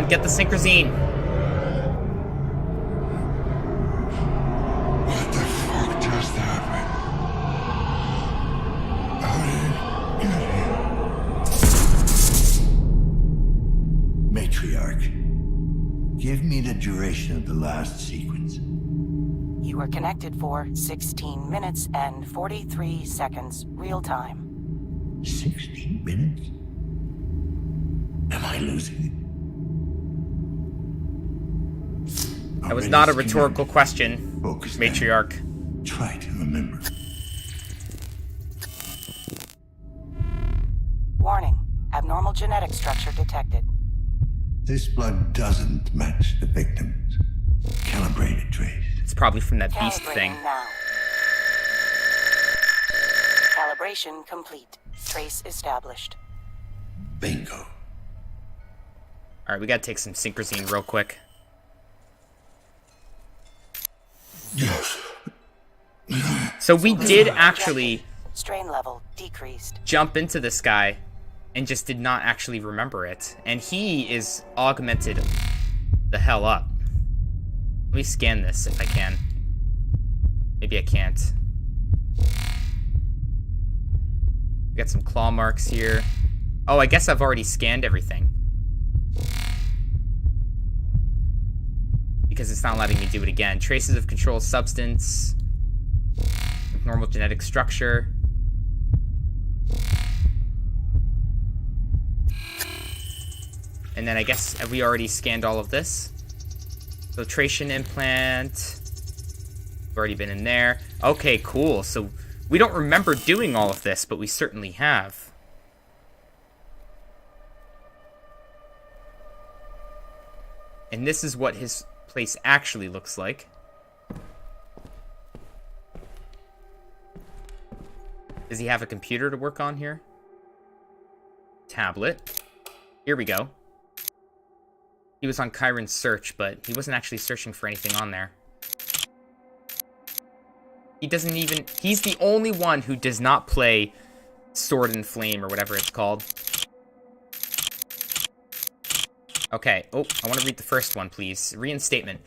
on, get the synchrosine. What the fuck just happened? How did it get here? Matriarch, give me the duration of the last sequence. You were connected for 16 minutes and 43 seconds, real time. 16 minutes? Am I losing it? That was not a rhetorical question, Focus, Matriarch. then. Try to remember. Warning. Abnormal genetic structure detected. This blood doesn't match the victim's. Calibrate it, Trace. It's probably from that beast Calibrating thing. now. Calibration complete. Trace established. Bingo. Alright, we gotta take some synchrosine real quick. Yes. So we did actually Strain level decreased. jump into this guy and just did not actually remember it. And he is augmented the hell up. Let me scan this if I can. Maybe I can't. We got some claw marks here. Oh, I guess I've already scanned everything. Because it's not letting me do it again. Traces of controlled substance. Normal genetic structure. And then I guess we already scanned all of this. Filtration implant. We've already been in there. Okay, cool. So we don't remember doing all of this, but we certainly have. And this is what his place actually looks like. Does he have a computer to work on here? Tablet. Here we go. He was on Chiron's search, but he wasn't actually searching for anything on there. He doesn't even... He's the only one who does not play Sword and Flame or whatever it's called. Okay. Oh, I want to read the first one, please. Reinstatement.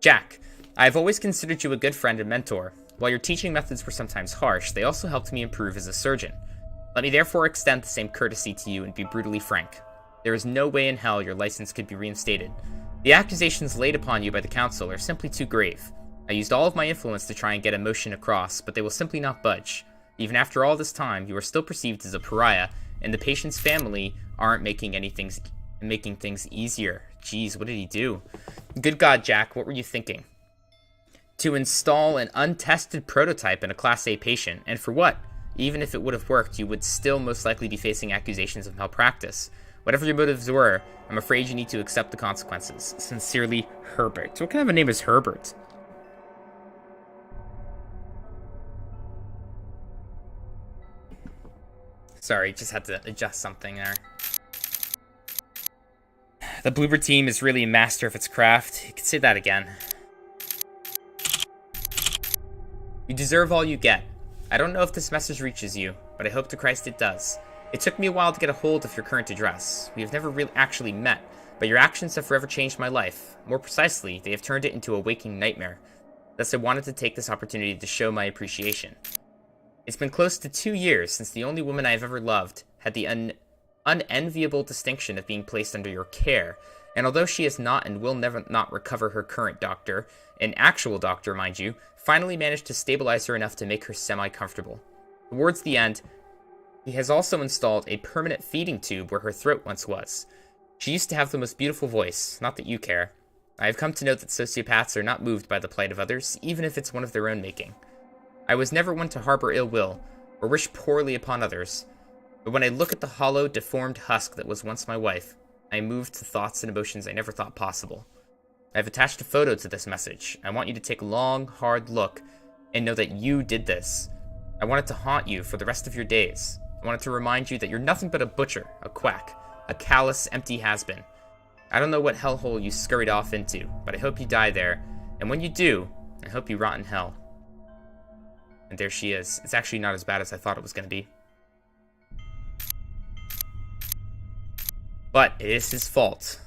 Jack, I have always considered you a good friend and mentor. While your teaching methods were sometimes harsh, they also helped me improve as a surgeon. Let me therefore extend the same courtesy to you and be brutally frank. There is no way in hell your license could be reinstated. The accusations laid upon you by the council are simply too grave. I used all of my influence to try and get a motion across, but they will simply not budge. Even after all this time, you are still perceived as a pariah, and the patient's family aren't making things easier. Jeez, what did he do? Good God, Jack, what were you thinking? To install an untested prototype in a Class A patient, and for what? Even if it would have worked, you would still most likely be facing accusations of malpractice. Whatever your motives were, I'm afraid you need to accept the consequences. Sincerely, Herbert. What kind of a name is Herbert? Sorry, just had to adjust something there. The Bloober team is really a master of its craft. You could say that again. You deserve all you get. I don't know if this message reaches you, but I hope to Christ it does. It took me a while to get a hold of your current address. We have never really actually met, but your actions have forever changed my life. More precisely, they have turned it into a waking nightmare. Thus, I wanted to take this opportunity to show my appreciation. It's been close to 2 years since the only woman I have ever loved had the unenviable distinction of being placed under your care, and although she has not and will never not recover her current doctor, an actual doctor, mind you, finally managed to stabilize her enough to make her semi-comfortable. Towards the end, he has also installed a permanent feeding tube where her throat once was. She used to have the most beautiful voice, not that you care. I have come to note that sociopaths are not moved by the plight of others, even if it's one of their own making. I was never one to harbor ill will, or wish poorly upon others, but when I look at the hollow, deformed husk that was once my wife, I am moved to thoughts and emotions I never thought possible. I have attached a photo to this message. I want you to take a long, hard look and know that you did this. I want it to haunt you for the rest of your days. I want it to remind you that you're nothing but a butcher, a quack, a callous, empty has-been. I don't know what hellhole you scurried off into, but I hope you die there, and when you do, I hope you rot in hell. And there she is. It's actually not as bad as I thought it was going to be. But it is his fault.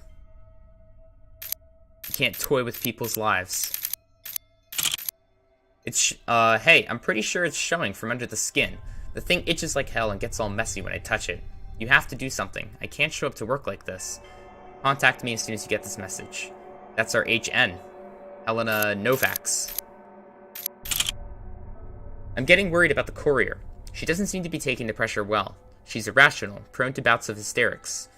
You can't toy with people's lives. Hey, I'm pretty sure it's showing from under the skin. The thing itches like hell and gets all messy when I touch it. You have to do something. I can't show up to work like this. Contact me as soon as you get this message. That's our HN. Helena Novaks. I'm getting worried about the courier. She doesn't seem to be taking the pressure well. She's irrational, prone to bouts of hysterics.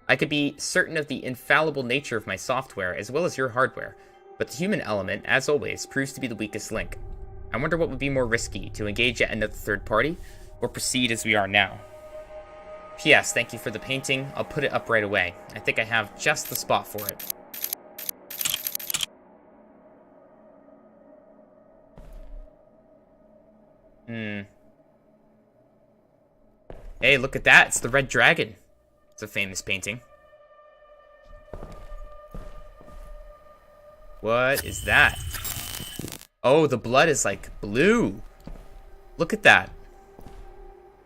I could be certain of the infallible nature of my software as well as your hardware, but the human element, as always, proves to be the weakest link. I wonder what would be more risky, to engage yet another third party, or proceed as we are now. P.S. Thank you for the painting. I'll put it up right away. I think I have just the spot for it. Hey, look at that. It's the Red Dragon. It's a famous painting. What is that? Oh, the blood is like blue. Look at that.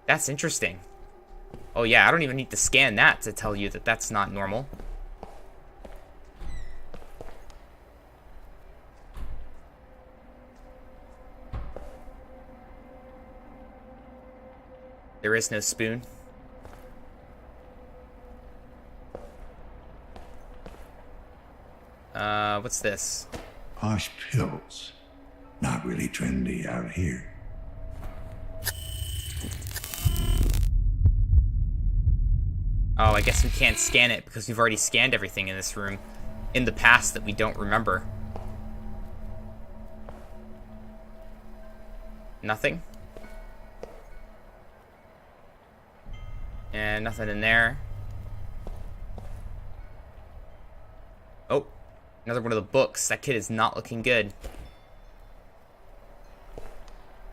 That's interesting. Oh yeah, I don't even need to scan that to tell you that that's not normal. There is no spoon. What's this? Posh pills. Not really trendy out here. Oh, I guess we can't scan it because we've already scanned everything in this room in the past that we don't remember. Nothing? And nothing in there. Oh, another one of the books. That kid is not looking good.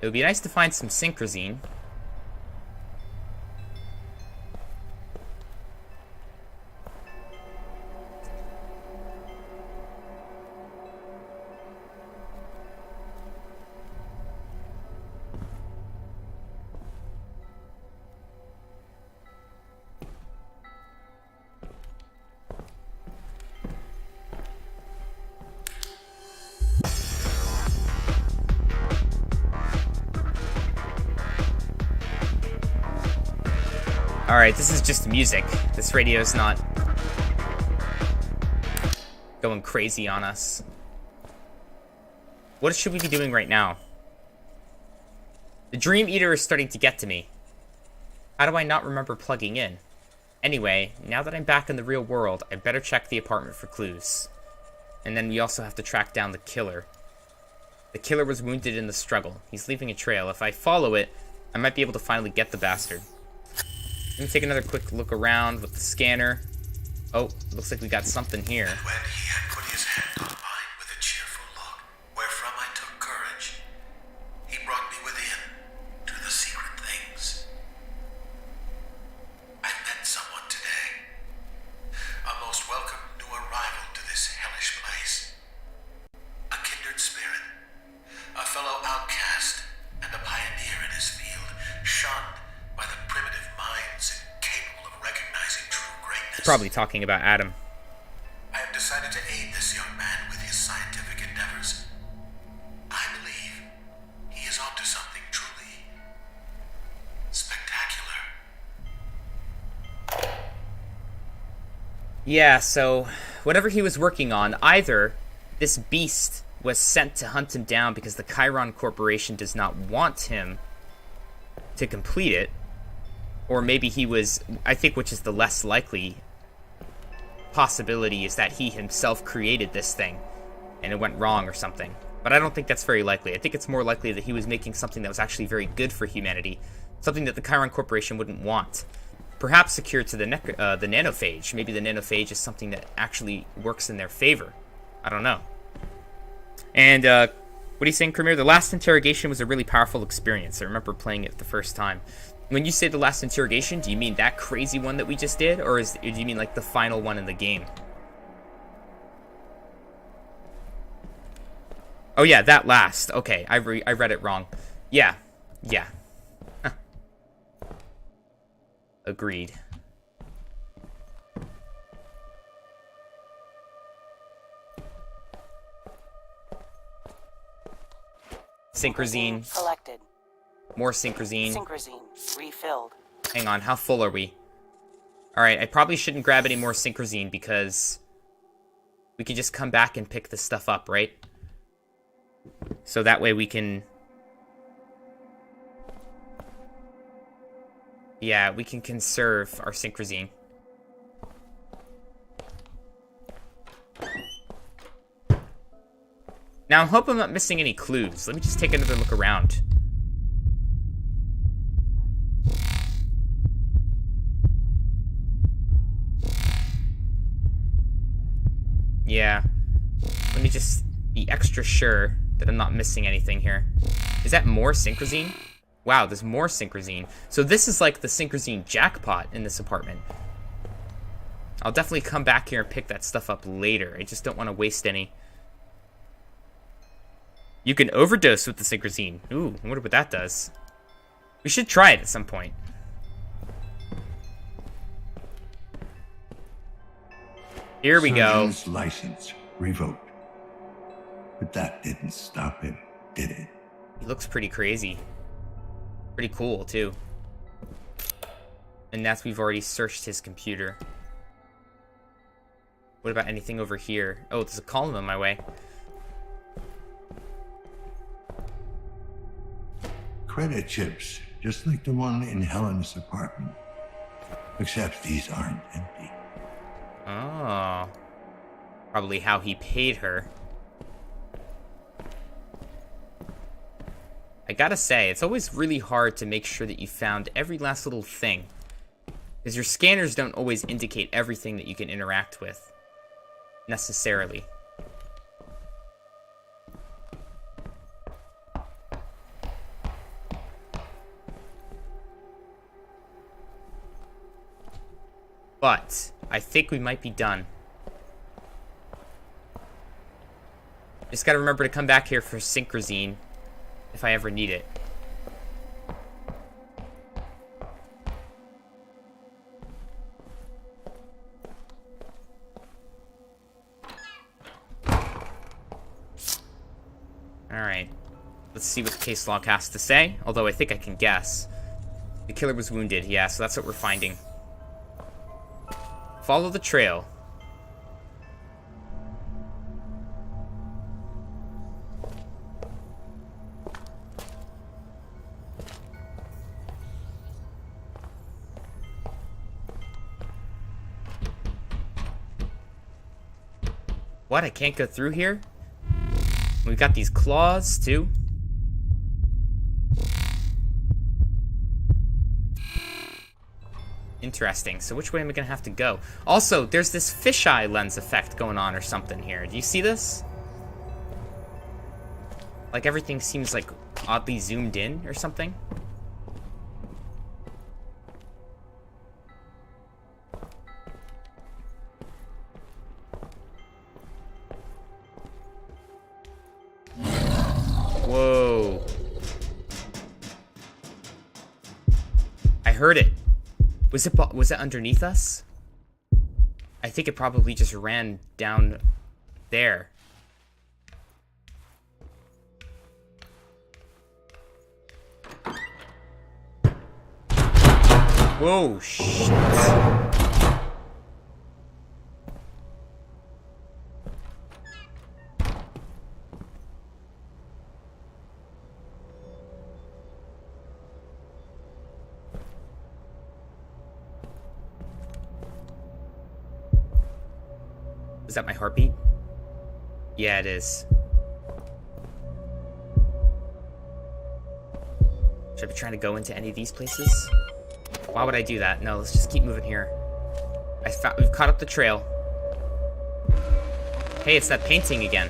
It would be nice to find some synchrosine. Alright, this is just music. This radio's not going crazy on us. What should we be doing right now? The Dream Eater is starting to get to me. How do I not remember plugging in? Anyway, now that I'm back in the real world, I better check the apartment for clues. And then we also have to track down the killer. The killer was wounded in the struggle. He's leaving a trail. If I follow it, I might be able to finally get the bastard. Let me take another quick look around with the scanner. Oh, looks like we got something here. And when he had put his hand on mine with a cheerful look, wherefrom I took courage, he brought me within to the secret things. I've met someone today. A most welcome new arrival to this hellish place. A kindred spirit, a fellow outcast, and a pioneer in his field, shunned by the primitive minds incapable of recognizing true greatness. Probably talking about Adam. I have decided to aid this young man with his scientific endeavors. I believe he is onto something truly spectacular. Yeah, so whatever he was working on, either this beast was sent to hunt him down because the Chiron Corporation does not want him to complete it, or maybe he was, I think, which is the less likely possibility, is that he himself created this thing and it went wrong or something. But I don't think that's very likely. I think it's more likely that he was making something that was actually very good for humanity, something that the Chiron Corporation wouldn't want. Perhaps secured to the nanophage. Maybe the nanophage is something that actually works in their favor. I don't know. And what are you saying, Premier? The last interrogation was a really powerful experience. I remember playing it the first time. When you say the last interrogation, do you mean that crazy one that we just did? Or do you mean like the final one in the game? Oh yeah, that last. Okay, I read it wrong. Yeah. Yeah. Agreed. Synchrosine. Selected. More synchrosine. Synchrosine refilled. Hang on, how full are we? Alright, I probably shouldn't grab any more synchrosine because we can just come back and pick this stuff up, right? So that way we can... Yeah, we can conserve our synchrosine. Now, I hope I'm not missing any clues. Let me just take another look around. Yeah. Let me just be extra sure that I'm not missing anything here. Is that more synchrosine? Wow, there's more synchrosine. So this is like the synchrosine jackpot in this apartment. I'll definitely come back here and pick that stuff up later. I just don't want to waste any. You can overdose with the synchrosine. Ooh, I wonder what that does. We should try it at some point. Here we go. Surgeon's license revoked. But that didn't stop him, did it? He looks pretty crazy. Pretty cool, too. And that's, we've already searched his computer. What about anything over here? Oh, there's a column on my way. Credit chips, just like the one in Helen's apartment. Except these aren't empty. Oh. Probably how he paid her. I gotta say, it's always really hard to make sure that you found every last little thing. Because your scanners don't always indicate everything that you can interact with. Necessarily. But I think we might be done. Just gotta remember to come back here for synchrosine if I ever need it. Alright. Let's see what the case log has to say. Although I think I can guess. The killer was wounded, yeah, so that's what we're finding. Follow the trail. What? I can't go through here? We've got these claws, too. Interesting. So which way am I going to have to go? Also, there's this fisheye lens effect going on or something here. Do you see this? Like everything seems like oddly zoomed in or something. Whoa. I heard it. Was it underneath us? I think it probably just ran down there. Whoa, shit. Is that my heartbeat? Yeah, it is. Should I be trying to go into any of these places? Why would I do that? No, let's just keep moving here. We've caught up the trail. Hey, it's that painting again.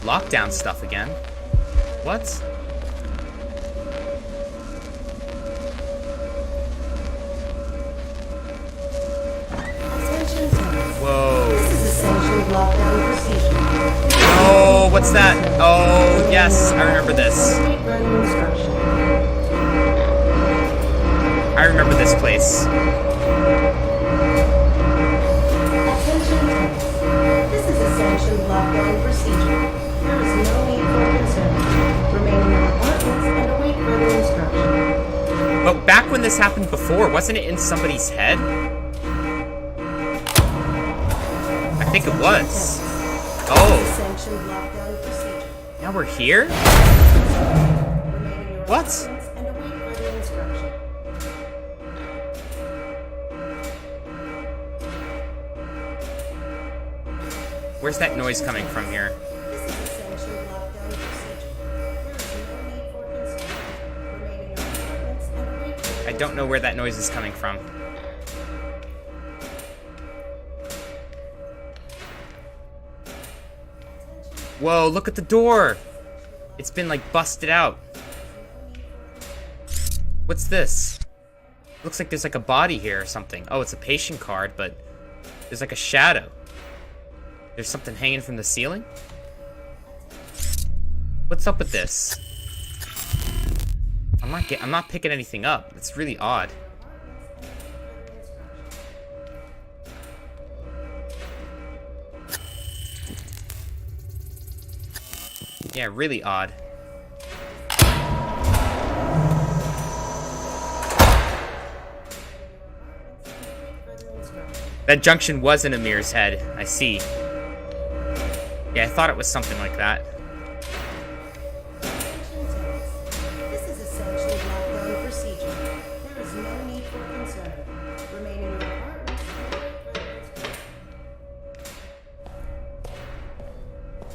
Lockdown stuff again. What? Whoa. This is essentially lockdown procedure. Oh, what's that? Oh, yes, I remember this. Running instruction. I remember this place. Attention. This is essentially sanctioned lockdown procedure. There is no need for concern. Remain in your apartments and await further instruction. But back when this happened before, wasn't it in somebody's head? I think it was. Oh. Sanctioned lockdown procedure. Now we're here? Remain in your What? apartments and await further instruction. Where's that noise coming from here? This is a sanctioned lockdown procedure. There is no need for concern. Remain in your apartments and await further I don't know where that noise is coming from. Whoa, look at the door! It's been like busted out. What's this? Looks like there's like a body here or something. Oh, it's a patient card, but there's like a shadow. There's something hanging from the ceiling? What's up with this? I'm not picking anything up. It's really odd. Yeah, really odd. That junction was in Amir's head. I see. Yeah, I thought it was something like that. This is a sanctioned lockdown procedure. There is no need for concern. Remain in your apartments and await further instruction.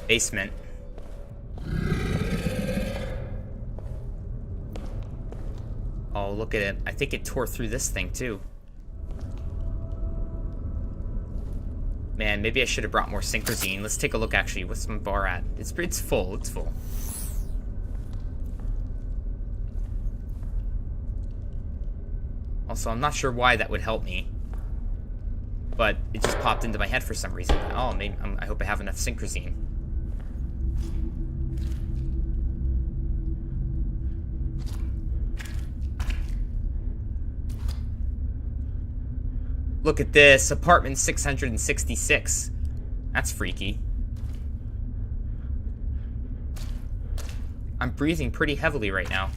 Basement. Oh, look at it. I think it tore through this thing, too. Man, maybe I should have brought more Synchrosine. Let's take a look, actually. What's my bar at? It's full. It's full. Also, I'm not sure why that would help me. But it just popped into my head for some reason. Oh, maybe I hope I have enough Synchrosine. Look at this, apartment 666. That's freaky. I'm breathing pretty heavily right now.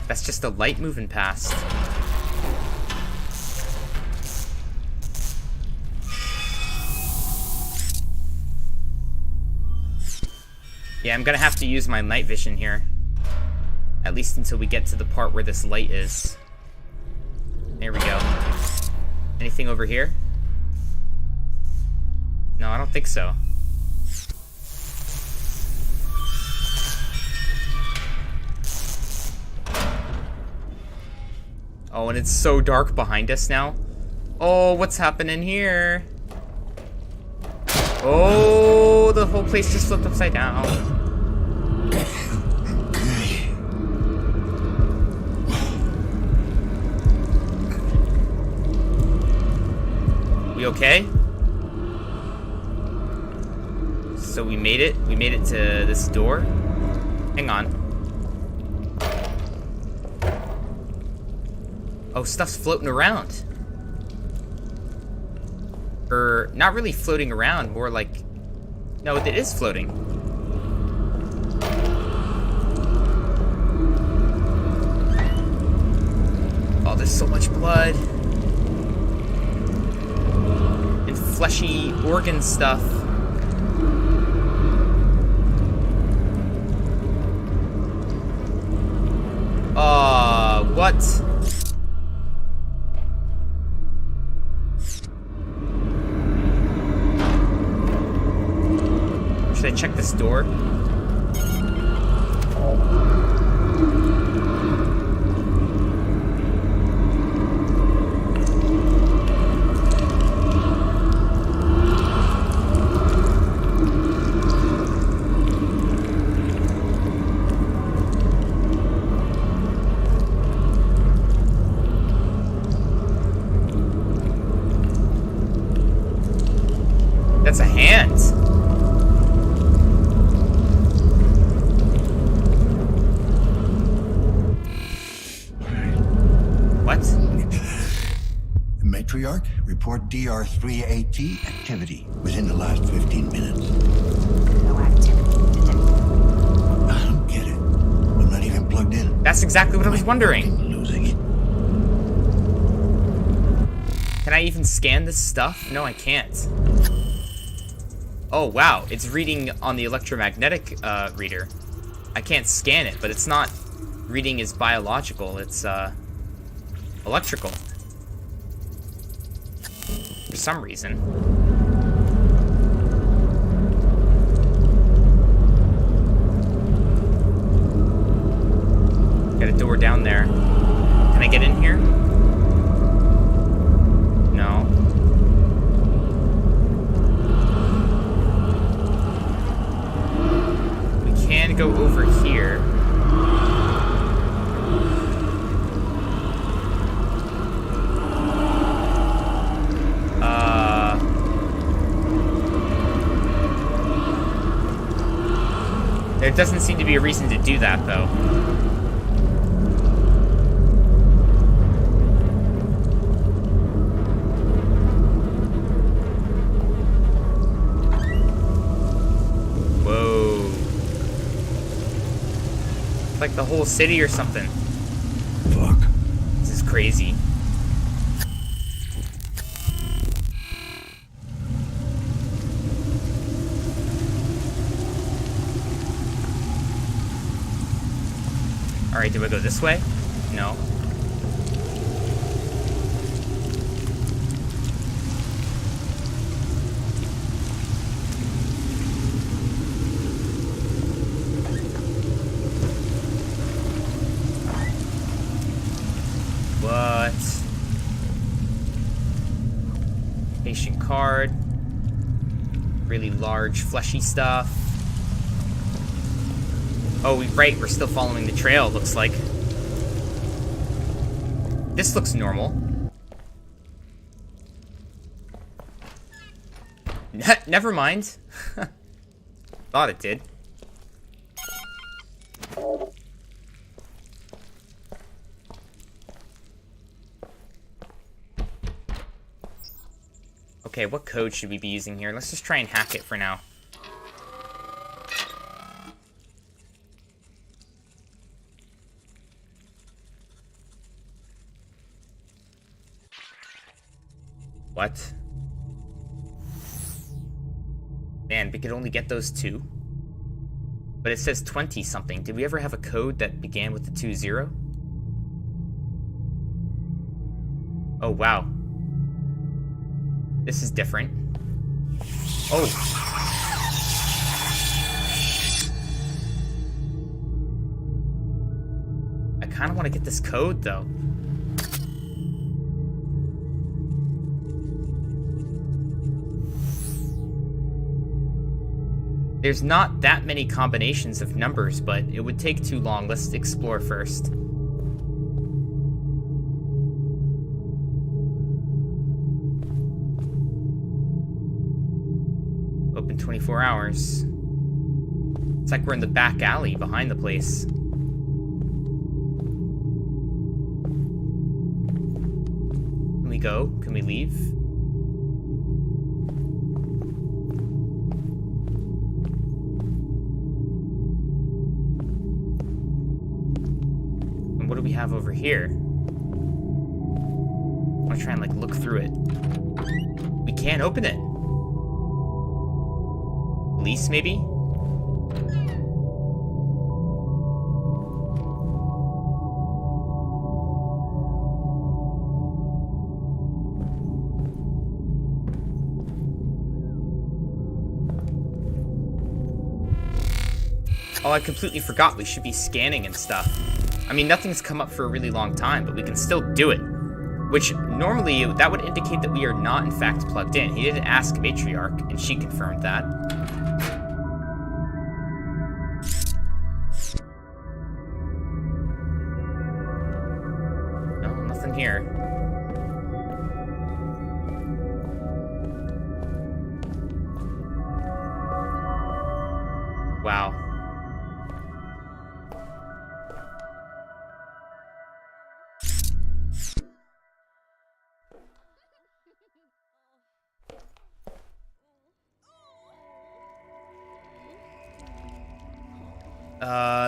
That's just a light moving past. Yeah, I'm gonna have to use my night vision here. At least until we get to the part where this light is. There we go. Anything over here? No, I don't think so. Oh, and it's so dark behind us now. Oh, what's happening here? Oh, the whole place just flipped upside down. We okay? So we made it. We made it to this door. Hang on. Oh, stuff's floating around. Or, not really floating around, more like... No, it is floating. Oh, there's so much blood. And fleshy organ stuff. What? Should I check this door? That's a hand. Matriarch, report DR3AT activity within the last 15 minutes. No activity detected. I don't get it. I'm not even plugged in. That's exactly what I was wondering. I'm losing it. Can I even scan this stuff? No, I can't. Oh, wow. It's reading on the electromagnetic reader. I can't scan it, but it's not reading as biological. It's electrical. For some reason. Got a door down there. Can I get in here? No. We can go over here. There doesn't seem to be a reason to do that, though. Whoa. It's like the whole city or something. Fuck. This is crazy. Alright, do I go this way? No. What? Patient card. Really large, fleshy stuff. Oh, right, we're still following the trail, it looks like. This looks normal. Never mind. Thought it did. Okay, what code should we be using here? Let's just try and hack it for now. What? Man, we could only get those two. But it says 20 something. Did we ever have a code that began with the 20? Oh, wow. This is different. Oh. I kind of want to get this code, though. There's not that many combinations of numbers, but it would take too long. Let's explore first. Open 24 hours. It's like we're in the back alley behind the place. Can we go? Can we leave? What do we have over here? I want to try and, like, look through it. We can't open it. Police, maybe? Oh, I completely forgot we should be scanning and stuff. I mean, nothing's come up for a really long time, but we can still do it. Which, normally, that would indicate that we are not, in fact, plugged in. He didn't ask Matriarch, and she confirmed that. No, nothing here. Wow.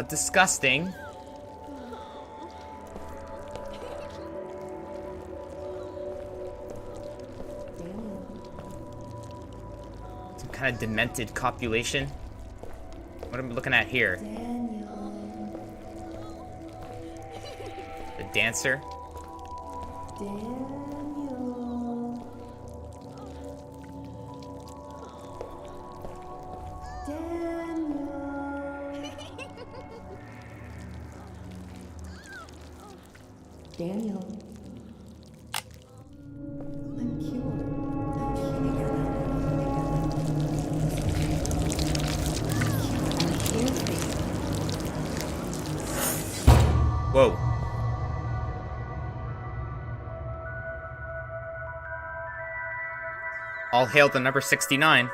Disgusting. Some kind of demented copulation. What am I looking at here? The dancer. Daniel. I'm cured. Whoa. All hail the number 69.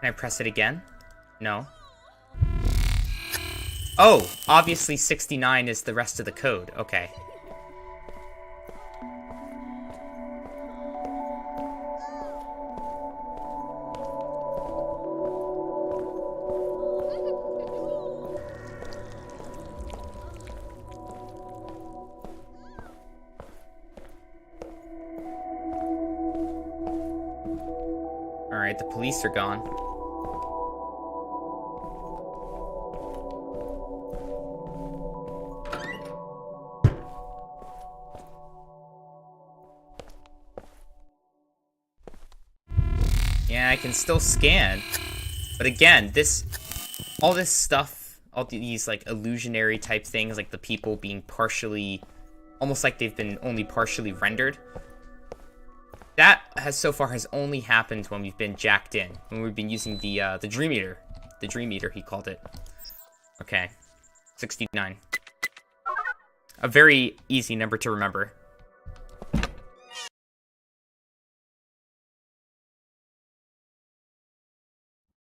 Can I press it again? No. Oh, obviously 69 is the rest of the code. Okay. Alright, the police are gone. Yeah, I can still scan. But again, all this stuff, all these like illusionary type things, like the people being partially, almost like they've been only partially rendered. That so far has only happened when we've been jacked in, when we've been using the Dream Eater. The Dream Eater, he called it. Okay, 69. A very easy number to remember.